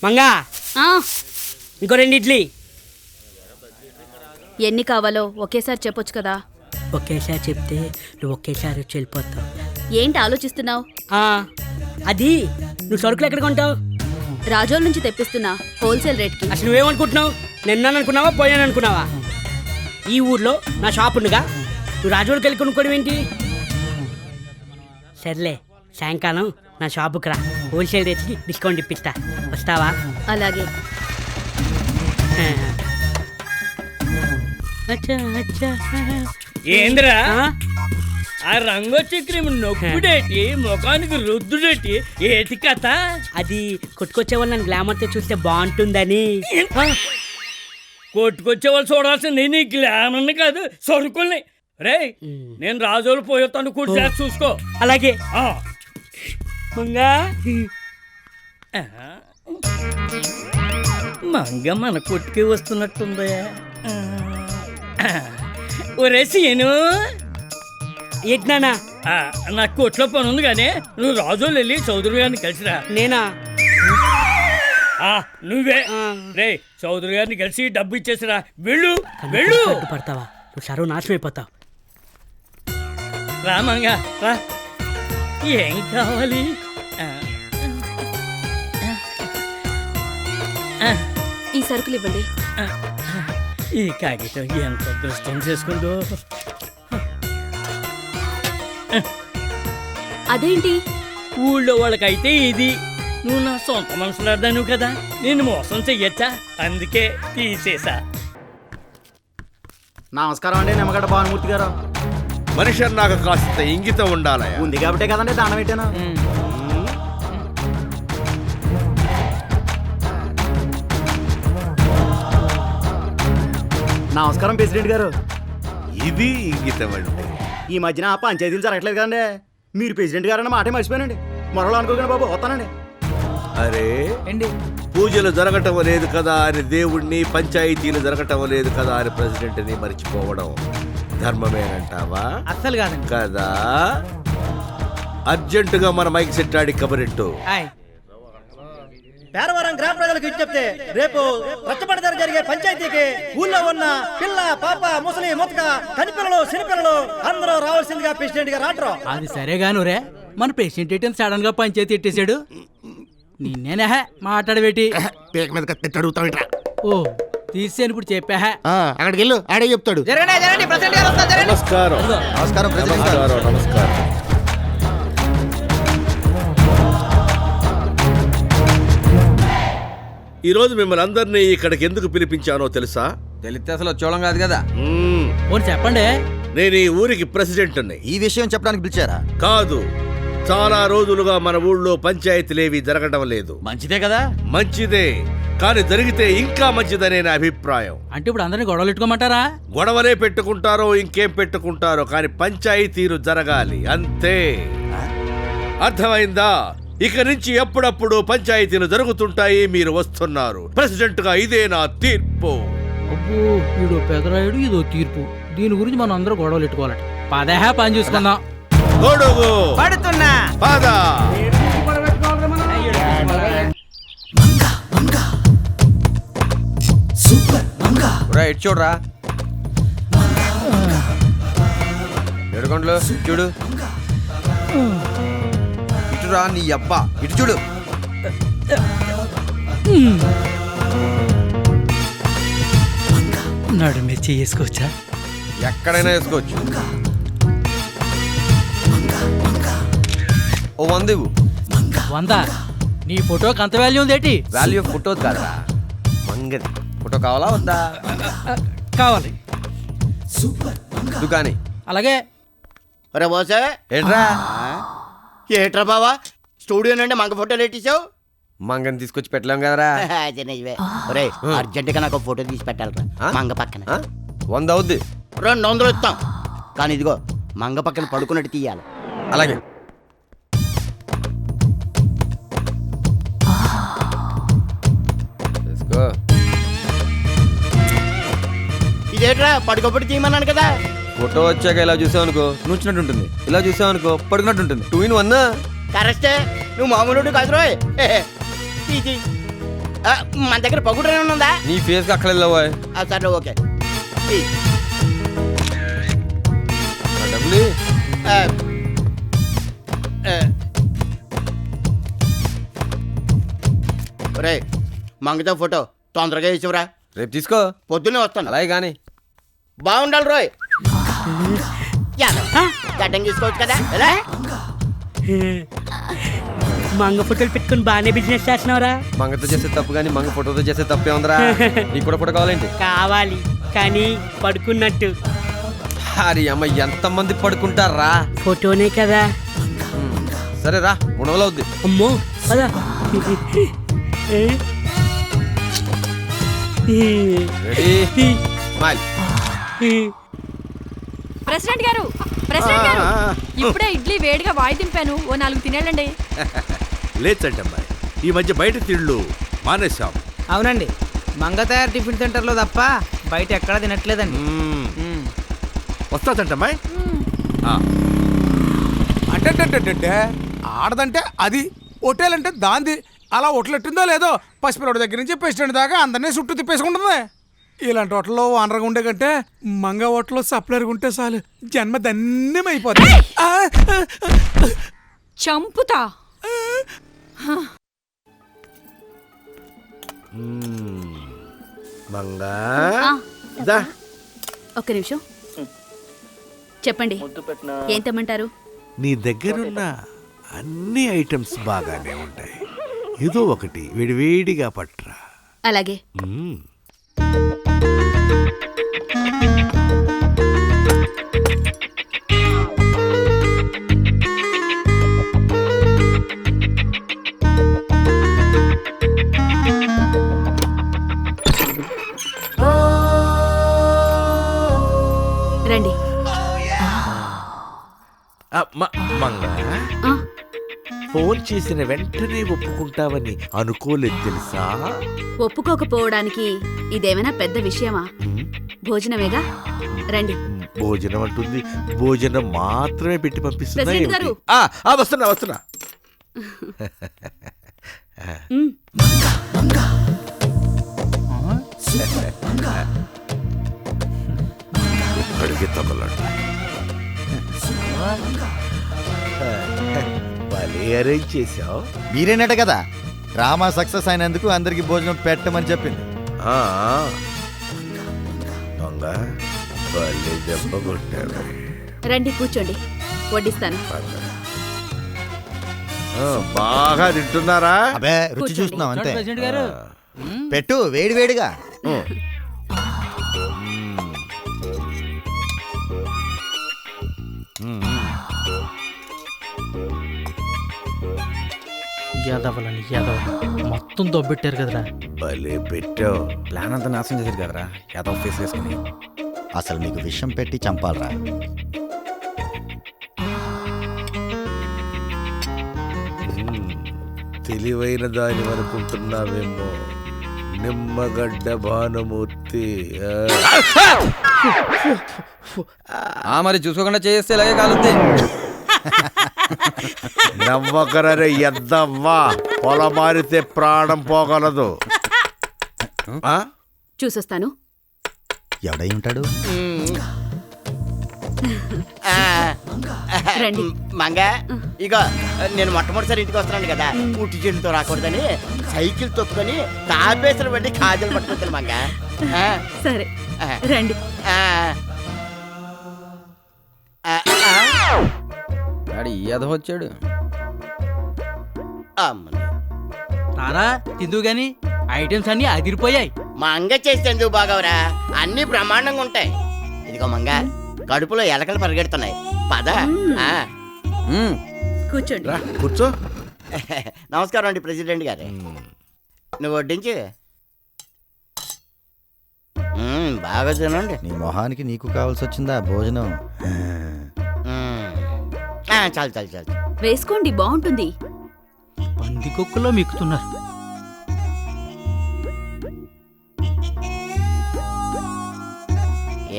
మంగా ఆ, ఇంకో 2 ఇడ్లీ. ఎన్ని కావాలో ఒకేసారి చెప్పొచ్చు కదా. ఒకేసారి చెప్తే నువ్వు ఒకేసారి వచ్చి వెళ్ళిపోతావు. ఏంటి ఆలోచిస్తున్నావు? అది నువ్వు సరుకులు ఎక్కడ కొంటావు? రాజోల నుంచి తెప్పిస్తున్నా, హోల్సేల్ రేట్కి. అసలు నువ్వేమనుకుంటున్నావు? నిన్నాను అనుకున్నావా, పోయాను అనుకున్నావా? ఈ ఊర్లో నా షాప్ ఉందిగా, నువ్వు రాజోడికి వెళ్ళి కొనుక్కోవడం ఏంటి? సర్లే, సాయంకాలం నా షాపుకి రా, హోల్సేల్ రేట్కి డిస్కౌంట్ ఇప్పిస్తా. వస్తావా? అలాగే. అచ్చా అచ్చా. ఏంద్రా ఆ? ఆ రంగొచ్చి క్రీమ్ నొప్పుడేటి, ముఖానికి రుద్దుడేటి, ఏటి కథ? అది కొట్టుకొచ్చే వాళ్ళు నన్ను గ్లామర్తో చూస్తే బాగుంటుందని. కొట్టుకొచ్చే వాళ్ళు చూడాల్సింది నీ గ్లామర్ని కాదు, సరుకుల్ని. రే నేను రాజోలు పోయేస్తాను, కూర్చో చూసుకో. అలాగే ఆ. మంగా. మంగ మన కొట్టుకే వస్తున్నట్టుందా? ఒరే సీను, ఏంటన్నా? నా కొట్లో పని ఉంది కానీ నువ్వు రాజోలు వెళ్ళి చౌదరి గారిని కలిసిరా. నేనా? నువ్వే. ఆ. రే చౌదరి గారిని కలిసి డబ్బు ఇచ్చేసిరా. వెళ్ళు వెళ్ళు. పడతావా? నువ్వు సర్వ నాశనం అయిపోతావు. రా మంగ రా. ఏం కావాలి? ఈ సరుకులు ఇవ్వండి. ఈ కాగితం ఎంత దృష్టం చేసుకుందో. అదేంటి? ఊళ్ళో వాళ్ళకైతే ఇది. నువ్వు నా సొంత మనసులాడ్డాను కదా, నేను మోసం చెయ్యొచ్చా? అందుకే తీసేసా. నమస్కారం అండి, నిమ్మగడ్డ భానుమూర్తి గారు. మనిషి అన్నాక కాస్త ఇంగితం ఉండాలయా. ఉంది కాబట్టే కదండి దండం పెట్టాను. నమస్కారం ప్రెసిడెంట్ గారు. ఇది ఇంగితం అంటే. ఈ మధ్యన పంచాయతీలు జరగట్లేదు కదండి, మీరు ప్రెసిడెంట్ గారు అన్న మాటే మర్చిపోయానండి. మరొకళ్ళు అనుకోకండి బాబు, వస్తానండి. అరే పూజలు జరగటం లేదు కదా అని దేవుణ్ణి, పంచాయతీలు జరగటం లేదు కదా అని ప్రెసిడెంట్ని మర్చిపోవడం ధర్మమేనంటావా? అస్సలు కాదండి. కదా. అర్జెంటుగా మన మైక్ సెట్ ఆడి కబరెట్టు. పేరవరం గ్రామ ప్రజలకు విజ్ఞప్తి, రేపు రచ్చబండ జరిగే పంచాయతీకి ఊళ్ళో ఉన్న పిల్ల పాప ముసలి ముతక కనిపిల్లలు సినిపిల్లలు అందరూ రావాల్సిందిగా ప్రెసిడెంట్ గారు ఆర్డర్. అది సరే గానురే, మన ప్రెసిడెంట్ ఏంటి సడన్ గా పంచాయతీ ఎట్టేశాడు? నిన్నేనే మాట్లాడబెట్టి పేక మీద కత్తి అడుగుతావిట్రా. ఓ తీసేను ఇప్పుడు చెప్పా. అక్కడికి వెళ్ళు, ఆడే చెప్తాడు. నమస్కారం. నమస్కారం ప్రెసిడెంట్ గారు. నమస్కారం నమస్కారం. ఈరోజు మిమ్మల్ని అందరినీ ఇక్కడికి ఎందుకు పిలిపించానో తెలుసా? తెలిస్తే అసలు చూడం కాదు కదా. ఓని చెప్పండి. నేను ఈ ఊరికి ప్రెసిడెంట్ని. ఈ విషయం చెప్పడానికి పిలిచారా? కాదు, చాలా రోజులుగా మన ఊళ్ళో పంచాయతీలేవి జరగడం లేదు. మంచిదే కదా. మంచిదే, కానీ జరిగితే ఇంకా మంచిదనే నా అభిప్రాయం. అంటే ఇప్పుడు అందరినీ గొడవలు పెట్టుకోమంటారా? గొడవలే పెట్టుకుంటారో ఇంకేం పెట్టుకుంటారో, కానీ పంచాయతీలు జరగాలి అంతే. అర్థమైందా? ఇక నుంచి ఎప్పుడప్పుడు పంచాయతీలు జరుగుతుంటాయి, మీరు వస్తున్నారు. ప్రెసిడెంట్ గా ఇదే నా తీర్పు. అబ్బో, వీడు పెదరాయుడు, ఇదో తీర్పు. దీని గురించి మనం అందరూ గొడవలు పెట్టుకోవాలట. పదేహా పని చూసుకుందాం. గొడుగు పడుతున్నా పద. రైట్ చూడరా, ఏడుకొండలు చూడు. ఇటురా నీ అబ్బా, ఇటు చూడు. నాడు మీరు చేసుకోవచ్చా? ఎక్కడైనా వేసుకోవచ్చు. ఓ 100 ఇవ్వు. 100? నీ ఫోటోకి అంత వాల్యూ ఉందేటి? వాల్యూ ఫోటో కాదురా, మంగది. ఫోటో కావాలా వద్దా? కావాలి. దుకాణి. అలాగే. ఒరే బోసే, ఏంట్రా? ఏట్రా బావా స్టూడియో నుండి మంగ ఫోటోలు ఎట్టిసావు? మంగని తీసుకొచ్చి పెట్టలేం కదరా. అదే నిజమే. ఒరే అర్జెంట్ గా నాకు ఒక ఫోటో తీసి పెట్టాలరా మంగ పక్కన. 100 అవుద్ది. 200 ఇస్తాం, కానీ ఇదిగో మంగ పక్కన పడుకున్నట్టు తీయాలి. అలాగే. తీసుకో. ఇదేట్రా పడుకోబడి తీయమన్నాను కదా. ఫోటో వచ్చాక ఇలా చూసావు అనుకో నుంచినట్టు ఉంటుంది, ఇలా చూసావు అనుకో పడుకున్నట్టు ఉంటుంది. 2 in 1. కరెక్టే, నువ్వు మామూలు కాదు రోయ్. మన దగ్గర పగుడు ఉందా? నీ ఫేస్ కి అక్కలేదు బాయ్. సరే ఓకే. డబ్బులు రే మంగతో ఫోటో తొందరగా ఇచ్చివరా. రేపు తీసుకో. పొద్దున్నే వస్తాను. అలాగే కానీ బాగుండాలి రోయ్. గడ్డం తీసుకోవచ్చు కదా. ఎలా మంగ ఫోటోలు పెట్టుకుని బాగానే బిజినెస్ చేస్తున్నావురా. మంగతో చేసే తప్పు కానీ మంగ ఫోటోతో చేసే తప్పే ఉందిరా. నీకు కూడా ఫోటో కావాలండి? కావాలి కానీ పడుకున్నట్టు. అరే అమ్మ, ఎంతమంది పడుకుంటారా? ఫోటోనే కదా. సరే రా, 300 అవుద్ది. అమ్మో పదా. Ready smile. ప్రెసిడెంట్ గారు, ప్రెసిడెంట్ గారు, ఇప్పుడే ఇడ్లీ వేడిగా వాయి దింపాను, ఓ 4 తినేళ్ళండి. లేచంటమ్మాయి, ఈ మధ్య బయట తిళ్ళు మానేశాం. అవునండి, మంగ తయారు టిఫిన్ సెంటర్లో తప్ప బయట ఎక్కడా తినట్లేదండి. వస్తాదంటమ్మాయి. అంటే ఆడదంటే అది, హోటల్ అంటే దాంది. అలా హోటలెట్టిందో లేదో పసిపిల్లడి దగ్గర నుంచి ప్రెసిడెంట్ దాకా అందరినీ చుట్టూ తిప్పేసుకుంటుంది. ఇలాంటి హోటల్లో ఓనర్గా ఉండే కంటే మంగ హోటల్లో సప్లైర్గా ఉంటే చాలు, జన్మ ధన్యమైపోతుంది. చంపుతా. మంగా ఒక్క నిమిషం చెప్పండి, ఏం తెమ్మంటారు? నీ దగ్గరున్న అన్ని ఐటమ్స్ బాగానే ఉంటాయి, ఏదో ఒకటి వేడివేడిగా పట్రా. అలాగే. రండి. మంగా, ఫోన్ చేసిన వెంటనే ఒప్పుకుంటావని అనుకోలేదు తెలుసా? ఒప్పుకోకపోవడానికి ఇదేమైనా పెద్ద విషయమా? భోజనమేగా, రండి. భోజనం అంటుంది, భోజనం మాత్రమే పెట్టి పంపిస్తున్నా. ప్రెసిడెంట్ గారు. వస్తున్నా వస్తున్నా. ఎక్కడికి తగలడు. భలే అరేంజ్ చేసావు. మీరేనట కదా డ్రామా సక్సెస్ అయినందుకు అందరికి భోజనం పెట్టమని చెప్పింది. దొంగ భలే దెబ్బ కొట్టాడు. రండి కూర్చోండి, వడ్డిస్తాను. బాగా తింటున్నారా? అబే రుచి కూర్చోండి. చూస్తున్నాం అంతే. ప్రెసిడెంట్ గారు, పెట్టు వేడి వేడిగా. యాదవలని యాదవ మొత్తం దొబ్బెట్టారు కదరా. భలే పెట్టావు. ప్లాన్ అంతా నాశనం చేశారు కదరా, యాదవ్ ఫేస్ వేసుకుని. అసలు మీకు విషం పెట్టి చంపాలరా. తెలివైన దాని అనుకుంటున్నావేమో, నిమ్మగడ్డ భానుమూర్తి. మరి చూసుకోకుండా చేస్తే ఇలాగే కాలుద్ది. నమ్మకరే ఎద్దవ్వా, పొల మారితే ప్రాణం పోగలదు. చూసొస్తాను. ఎవడై ఉంటాడు? రండి. మంగ, ఇక నేను మొట్టమొదటిసారి ఇంటికి వస్తున్నాను కదా, పుట్టి చేతులతో రాకూడదని సైకిల్ తొక్కుని తాపేసిన బట్టి కాజలు పట్టుకొచ్చాను మంగ. సరే రండి. ఈ యాదవ్ వచ్చాడు. రారా తిందు గాని, ఐటమ్స్ అన్ని అదిరిపోయాయి. మంగ చేస్తే ఎందుకు బాగవరా, అన్ని బ్రహ్మాండంగా ఉంటాయి. ఇదిగో మంగ, కడుపులో ఎలకలు పరిగెడుతున్నాయి, పద. కూర్చోండి. కూర్చో. నమస్కారం అండి ప్రెసిడెంట్ గారు. నువ్వు వడ్డించి బాగా తినండి. నీ మొహానికి నీకు కావాల్సి వచ్చిందా భోజనం? చాలు చాలు చాలు. వేసుకోండి, బాగుంటుంది. పందికొక్కులో మిక్కుతున్నారు.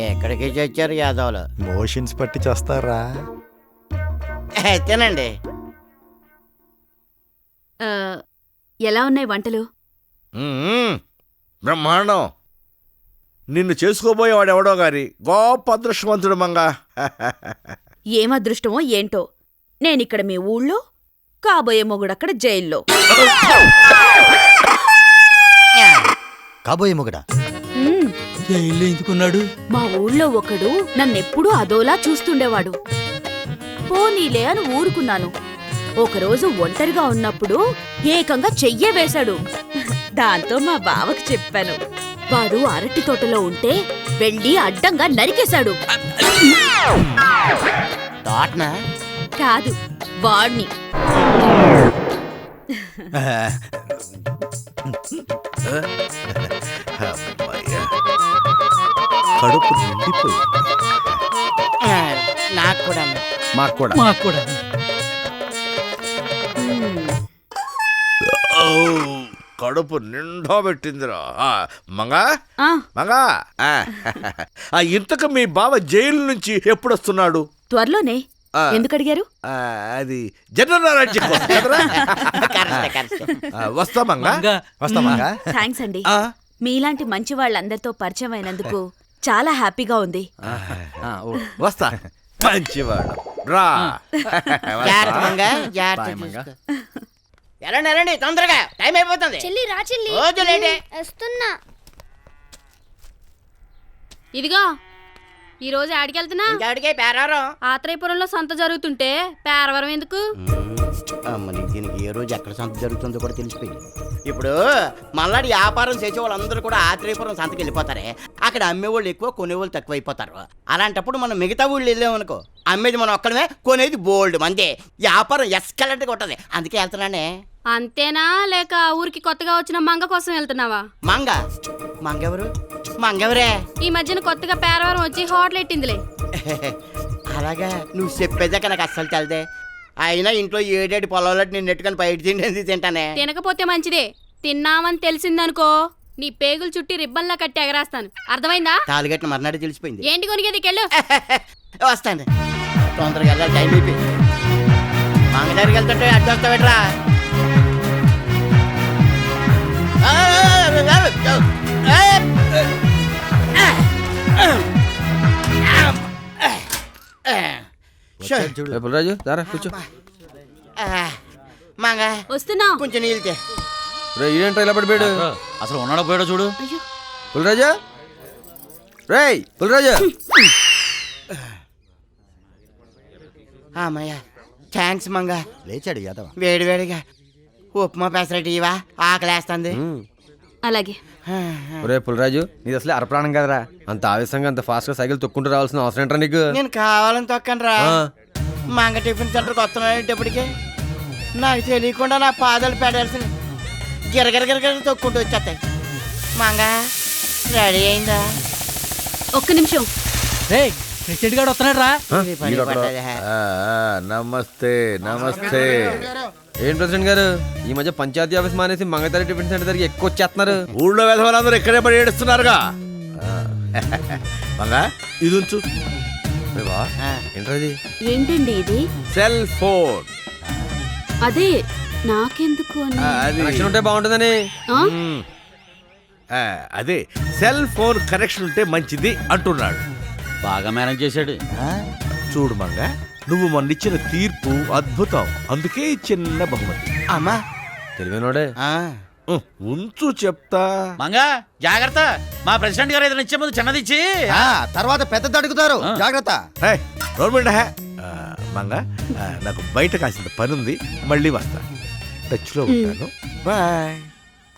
ఎక్కడికి చచ్చారు యాదవ్లు? మోషన్స్ పట్టి చేస్తారా? తినండి. ఎలా ఉన్నాయి వంటలు? బ్రహ్మాండం. నిన్ను చేసుకోబోయేవాడు ఎవడో గారి గొప్ప అదృష్టవంతుడు మంగా. ఏం అదృష్టమో ఏంటో, నేనిక్కడ మీ ఊళ్ళో, కాబోయే మొగుడక్కడ జైల్లో. కాబోయే మొగడా ఉమ్, జైల్లో ఎందుకున్నాడు? మా ఊళ్ళో ఒకడు నన్నెప్పుడూ అదోలా చూస్తుండేవాడు. పోనీలే అని ఊరుకున్నాను. ఒకరోజు ఒంటరిగా ఉన్నప్పుడు ఏకంగా చెయ్యే వేశాడు. దాంతో మా బావకు చెప్పాను. వాడు అరటి తోటలో ఉంటే వెళ్ళి అడ్డంగా నరికేశాడు. తోటనా? కాదు, వాణ్ణి. అమ్మయ్య. కడుపు నిండిపోయింది. నాకు కూడా మాకు కూడా. మాకు కూడా. ఓ, కడుపు నిండా పెట్టిందిరా. మంగా ఆ, మంగా, ఇంతకు మీ బావ జైలు నుంచి ఎప్పుడు వస్తున్నాడు? త్వరలోనే. ఆ. ఎందుకడిగారు? అది జనరల్ నాలెడ్జ్ కోసం కదరా? వస్తా మంగా. మంగా. వస్తామా? థ్యాంక్స్ అండి. ఆ, మీలాంటి మంచి వాళ్ళందరితో పరిచయం అయినందుకు చాలా హ్యాపీగా ఉంది. వస్తా. మంచివాడు రా. జాగ్రత్త మంగా, జాగ్రత్త చూసుకో. వెళ్ళండి వెళ్ళండి, తొందరగా టైం అయిపోతుంది. చెల్లి రా చెల్లి, రోజు లేటే. వస్తున్నా. ఇదిగో ఈ రోజు ఆడికెళ్తున్నా. ఇంకాడికే పేరారం. ఆత్రేయపురంలో సంత జరుగుతుంటే పేరవరం ఎందుకు? అమ్మని దీనికి ఏ రోజు ఎక్కడ సంత జరుగుతుందో కూడా తెలిసిపోయింది. ఇప్పుడు మళ్ళాడి వ్యాపారం చేసే వాళ్ళందరూ కూడా ఆత్రేయపురం సంతకి వెళ్ళిపోతారే. అక్కడ అమ్మేవాళ్ళు ఎక్కువ, కొనేవాళ్ళు తక్కువ అయిపోతారు. అలాంటప్పుడు మనం మిగతా ఊళ్ళు వెళ్ళామనుకో, అమ్మేది మనం ఒక్కడమే, కొనేది బోల్డ్ మందే. వ్యాపారం ఎస్కలెంట్గా ఉంటుంది. అందుకే వెళ్తున్నానే. అంతేనా, లేక ఊరికి కొత్తగా వచ్చిన మంగ కోసం వెళ్తున్నావా? మంగ? మంగెవరు? మంగెవరే? ఈ మధ్యన కొత్తగా పేరవరం వచ్చి హోటల్ ఎట్టిందిలే. అలాగా, నువ్వు చెప్పేదాకా నాకు అస్సలు తెలదే. అయినా ఇంట్లో ఏడేడు పొలాలు నేను నెట్టుకొని బయట తిండి తింటానే. తినకపోతే మంచిదే, తిన్నామని తెలిసిందనుకో నీ పేగులు చుట్టి రిబ్బన్లా కట్టి ఎగరేస్తాను. అర్థమైందా? తాలిగట్టిన మర్నాడు తెలిసిపోయింది. ఏంటి కొనిగేది వెళ్ళు. వస్తాను, తొందరగా వెళ్ళాలి, టైం అయిపోయింది. మంగ దగ్గరికి వెళ్తుంటే అడ్డు వస్తావేట్రా? పుల్లరాజు దారా కూర్చో. మంగ వస్తున్నా. కొంచెం నీళ్ళతే. రే ఇదేంట్రా ఇలా పడిపోయాడు? అసలు ఉన్నాడో పోయాడో చూడు. పుల్లరాజు, రేయ్ పుల్లరాజు. అమ్మయ్య, థ్యాంక్స్ మంగ. లేచాడు యాదవ. వేడి వేడిగా ఉప్మా పెసరట్టు ఇవా, ఆకలేస్తుంది. అలాగే. రే పుల్లరాజు, నీది అసలే అరప్రాణం కదరా. అంత ఆవేశంగా అంత ఫాస్ట్ గా సైకిల్ తొక్కుంటూ రావాల్సిన అవసరం ఏంట్రా నీకు? నేను కావాలని తొక్కను రా. ఆ. మంగ టిఫిన్ సెంటర్కి వస్తున్నాడేటప్పటికి నాకు తెలియకుండా నా పాదాలు పెడాల్సిన గిరగిరగిరగిర తొక్కుంటూ వచ్చేస్తాయి. మంగ రెడీ అయిందా? ఒక్క నిమిషం. రే ప్రెసిడెంట్ గారు వస్తున్నాడు రా. ఇది పని పడ్డదే. నమస్తే నమస్తే. ఏం ప్రెసిడెంట్ గారు, ఈ మధ్య పంచాయతీ ఆఫీస్ మానేసి మంగతారి టిఫిన్ సెంటర్ దగ్గరికి ఎక్కువ వచ్చేస్తున్నారు. ఊళ్ళో వెధవలందరూ ఇక్కడే పడి ఏడుస్తున్నారుగా. మంగా ఇది ఉంచు. ఆ. ఏంట్రా ఇది? ఏంటండి ఇది? Cell phone. అదే నాకెందుకు అని. అది కనెక్షన్ ఉంటే బాగుంటుందని. ఆ? మ్. అదే సెల్ ఫోన్ కనెక్షన్ ఉంటే మంచిది అంటున్నాడు. బాగా మేనేజ్ చేశాడు. చూడు మంగ, నువ్వు మొన్నిచ్చిన తీర్పు అద్భుతం. అందుకే ఈ చిన్న బహుమతి. అమ్మా. తెలివైనోడే. ఉంచు చెప్తా. మంగా జాగ్రత్త, మా ప్రెసిడెంట్ గారు ఏదైనా ఇచ్చే ముందు చిన్నది ఇచ్చి. తర్వాత పెద్దది అడుగుతారు, జాగ్రత్త. హే, గవర్నమెంట్ హే. మంగ, నాకు బయట కాసింత పని ఉంది, మళ్ళీ వస్తా. టచ్లో ఉంటాను. బాయ్.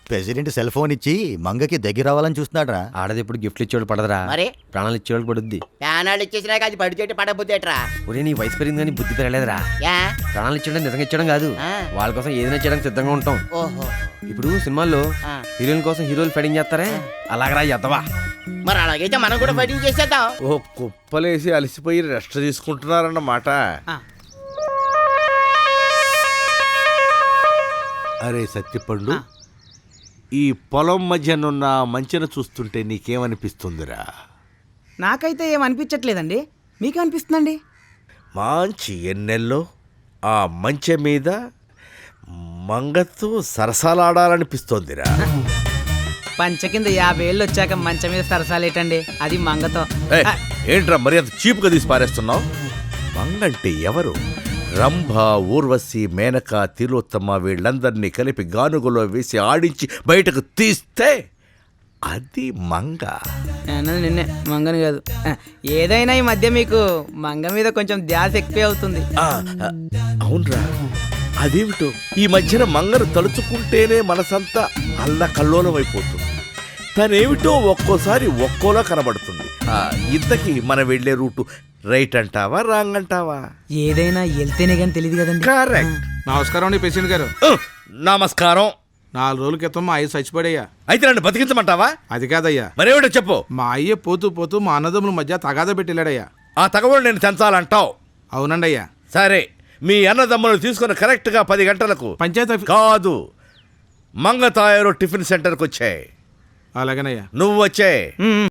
ప్రెసిడెంట్ సెల్ ఫోన్ ఇచ్చి మంగకి దగ్గర అవ్వాలని చూస్తున్నాడు రా. ఆడది ఇప్పుడు గిఫ్ట్లు ఇచ్చేవాళ్ళు పడదరా, మరి ప్రాణాలు ఇచ్చేవాళ్ళు పడుద్ది. ప్యానాలు ఇచ్చేసినాక అది పడి చెట్టు పడబోతేట్రా? ఒరే నీ వయసు పెరిగింది కానీ బుద్ధి పెరగలేదురా. యా. ప్రాణాలు ఇచ్చడం నిజంగా ఇచ్చడం కాదు, ఆ. వాళ్ళ కోసం ఏదైనా చేయడానికి సిద్ధంగా ఉంటాం. ఓహో. ఇప్పుడు సినిమాల్లో ఆ. హీరోయిన్ కోసం హీరోలు ఫైటింగ్ చేస్తారే, అలాగరా ఎద్దవా. మరి అలాగైతే మనం కూడా ఫైటింగ్ చేసేద్దాం. ఓ కుప్పలేసి అలసిపోయి రెస్ట్ తీసుకుంటున్నారన్నమాట. అరే సత్యపండు, ఈ పొలం మధ్యనున్న మంచెను చూస్తుంటే నీకేమనిపిస్తుందిరా? నాకైతే ఏమనిపించట్లేదండి, మీకేమనిపిస్తుందండి? మంచి ఎన్నెల్లో ఆ మంచె మీద మంగతో సరసాలాడాలనిపిస్తోందిరా. పంచ కింద 50 ఏళ్ళు వచ్చాక మంచం మీద సరసాలేటండి, అది మంగతో. ఏయ్, ఏంట్రా మరి అంత చీప్గా తీసి పారేస్తున్నావు? మంగంటే ఎవరు? రంభ, ఊర్వశి, మేనక, తిలోత్తమ వీళ్ళందరినీ కలిపి గానుగలో వేసి ఆడించి బయటకు తీస్తే అది మంగ. అన్నది నిన్నే, మంగని కాదు. ఏదైనా ఈ మధ్య మీకు మంగ మీద కొంచెం ధ్యాస ఎక్కువే అవుతుంది. అవునరా, అదేమిటో ఈ మధ్యన మంగను తలుచుకుంటేనే మనసంతా అల్లకల్లోలం అయిపోతుంది. తనేమిటో ఒక్కోసారి ఒక్కోలా కనబడుతుంది. ఇంతకీ మనం వెళ్ళే రూటు రైట్ అంటావా రాంగ్ అంటావా? ఏదైనా వెళ్తేనే కానీ తెలియదు కదండి. కరెక్ట్. నమస్కారం అండి పేషెంట్ గారు. నమస్కారం. 4 రోజుల క్రితం మా అయ్య చచ్చిపోయాడయ్యా. అయితే నన్ను బతికించమంటావా? అది కాదయ్యా, మరేమిటో చెప్పు. మా అయ్య పోతూ పోతూ మా అన్నదమ్ముల మధ్య తగాదా పెట్టిల్లాడయ్యా. ఆ తగవడు నేను తెంచాలంటావు? అవునండి అయ్యా. సరే, మీ అన్నదమ్ములు తీసుకుని కరెక్ట్గా 10 గంటలకు పంచాయతీ కాదు మంగతాయారు టిఫిన్ సెంటర్కి వచ్చాయి. అలాగేనయ్యా. నువ్వు వచ్చాయి.